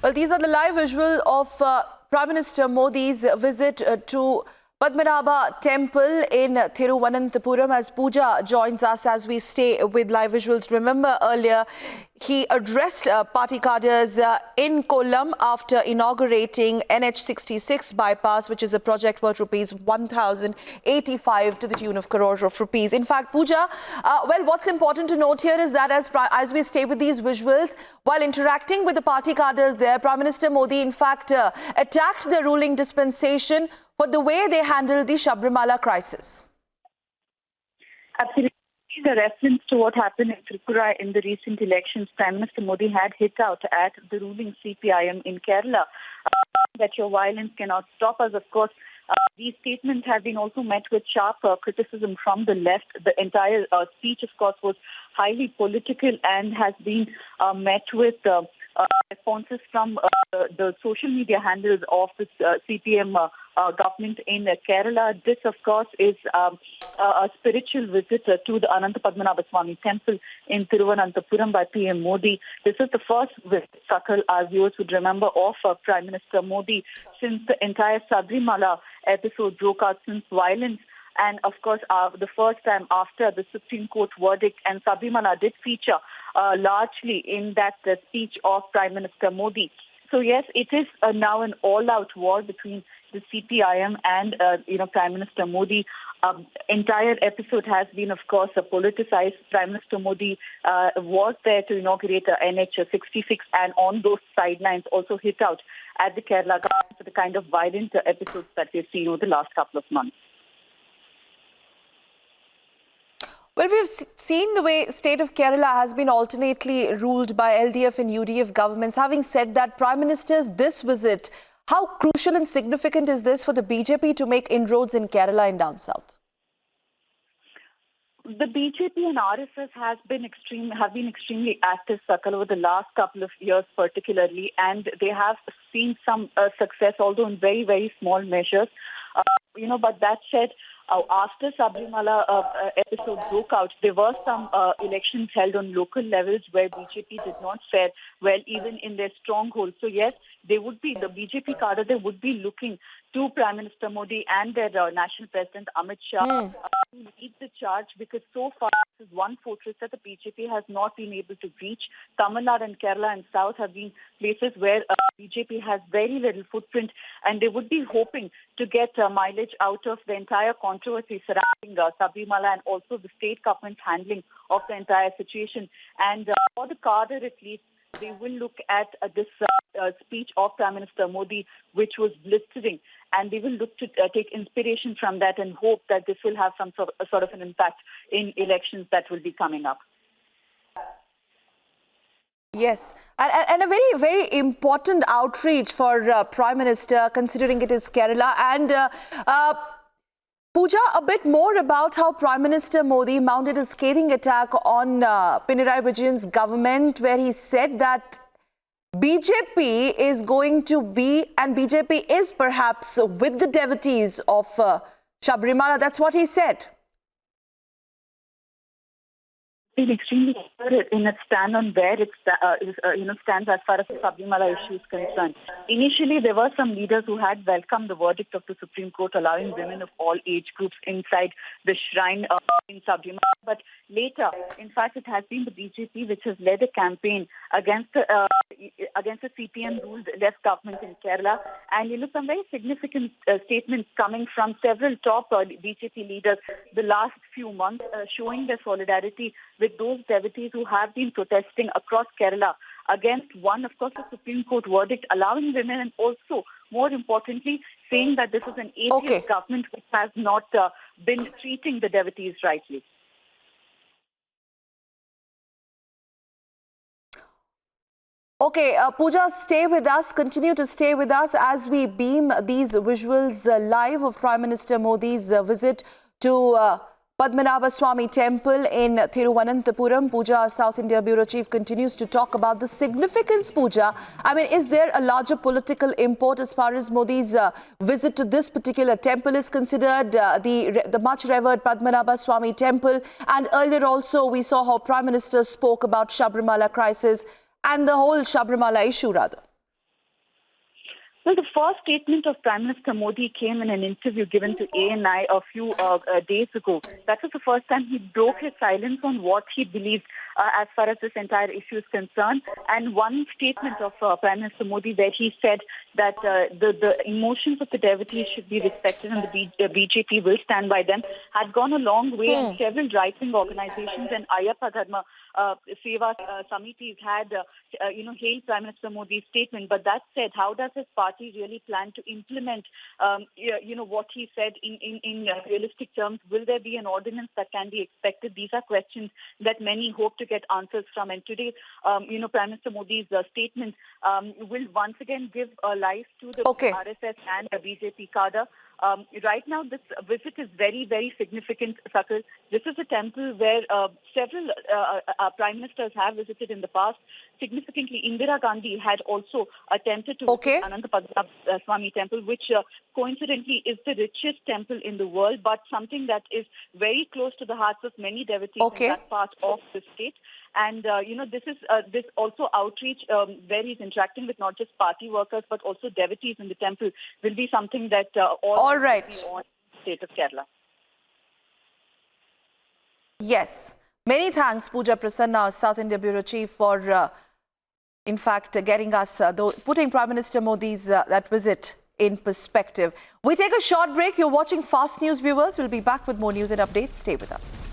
Well, these are the live visuals of Prime Minister Modi's visit to Padmanabha Temple in Thiruvananthapuram as Pooja joins us as we stay with live visuals. Remember earlier, he addressed party cadres in Kollam after inaugurating NH66 bypass, which is a project worth rupees 1,085 to the tune of crores of rupees. In fact, Pooja, well, what's important to note here is that as we stay with these visuals, while interacting with the party cadres there, Prime Minister Modi, in fact, attacked the ruling dispensation for the way they handled the Sabrimala crisis. Absolutely. The reference to what happened in Tripura in the recent elections, Prime Minister Modi had hit out at the ruling CPIM in Kerala that your violence cannot stop us. Of course, these statements have been also met with sharp criticism from the left. The entire speech, of course, was highly political and has been met with responses from the social media handles of the CPM government in Kerala. This, of course, is a spiritual visit to the Ananta Padmanabha Swami Temple in Thiruvananthapuram by PM Modi. This is the first visit, Sakal, our viewers would remember, of Prime Minister Modi since the entire Sabrimala episode broke out, since violence. And, of course, the first time after the Supreme Court verdict, and Sabrimala did feature largely in that speech of Prime Minister Modi. So, yes, it is now an all-out war between the CPIM and, Prime Minister Modi. Entire episode has been, of course, politicized. Prime Minister Modi was there to inaugurate NH66 and on those sidelines also hit out at the Kerala government for the kind of violent episodes that we've seen over the last couple of months. Well, we've seen the way state of Kerala has been alternately ruled by LDF and UDF governments. Having said that, Prime Minister's this visit, how crucial and significant is this for the BJP to make inroads in Kerala and down south? The BJP and RSS have been extremely active, Sakal, over the last couple of years particularly, and they have seen some success, although in very, very small measures. But that said, after Sabrimala episode broke out, there were some elections held on local levels where BJP did not fare well, even in their stronghold. So yes, the BJP cadre, they would be looking to Prime Minister Modi and their national president Amit Shah to lead the charge, because so far this is one fortress that the BJP has not been able to reach. Tamil Nadu and Kerala and South have been places where BJP has very little footprint, and they would be hoping to get mileage out of the entire controversy surrounding Sabrimala and also the state government's handling of the entire situation. And for the cadre at least, they will look at this speech of Prime Minister Modi, which was blistering, and they will look to take inspiration from that and hope that this will have some sort of an impact in elections that will be coming up. Yes, and a very, very important outreach for Prime Minister, considering it is Kerala. And Pooja, a bit more about how Prime Minister Modi mounted a scathing attack on Pinarayi Vijayan's government, where he said that BJP is going to be, and BJP is perhaps with the devotees of Sabrimala. That's what he said. Been extremely clear in its stand on where it stands as far as the Sabrimala issue is concerned. Initially, there were some leaders who had welcomed the verdict of the Supreme Court allowing women of all age groups inside the shrine in Sabrimala. But later, in fact, it has been the BJP which has led a campaign against the CPM-ruled left government in Kerala. And some very significant statements coming from several top BJP leaders the last few months, showing their solidarity with those devotees who have been protesting across Kerala against one, of course, the Supreme Court verdict allowing women, and also, more importantly, saying that this is an atheist government which has not been treating the devotees rightly. Okay, Pooja, stay with us, continue to stay with us as we beam these visuals live of Prime Minister Modi's visit to Padmanabha Swami Temple in Thiruvananthapuram. Pooja, our South India Bureau Chief, continues to talk about the significance, Pooja. I mean, is there a larger political import as far as Modi's visit to this particular temple is considered, the much revered Padmanabha Swami Temple? And earlier also, we saw how Prime Minister spoke about Sabrimala crisis and the whole Sabrimala issue, rather. Well, the first statement of Prime Minister Modi came in an interview given to ANI a few days ago. That was the first time he broke his silence on what he believed as far as this entire issue is concerned. And one statement of Prime Minister Modi where he said that the emotions of the devotees should be respected and the BJP will stand by them had gone a long way, and several right-wing organizations and Ayyappa Dharma Seva Samitis had hailed Prime Minister Modi's statement. But that said, how does his party really plan to implement what he said in realistic terms? Will there be an ordinance that can be expected? These are questions that many hope to get answers from. And today, Prime Minister Modi's statement will once again give life to the RSS and the BJP cadre. Right now, this visit is very, very significant, Sakal. This is a temple where several prime ministers have visited in the past. Significantly, Indira Gandhi had also attempted to visit Anantapadmanabha Swami temple, which coincidentally is the richest temple in the world, but something that is very close to the hearts of many devotees in that part of the state. And, this also outreach where he's interacting with not just party workers, but also devotees in the temple will be something that all right. will be on the state of Kerala. Yes. Many thanks, Pooja Prasanna, South India Bureau Chief, for, in fact, getting us, putting Prime Minister Modi's that visit in perspective. We take a short break. You're watching Fast News, viewers. We'll be back with more news and updates. Stay with us.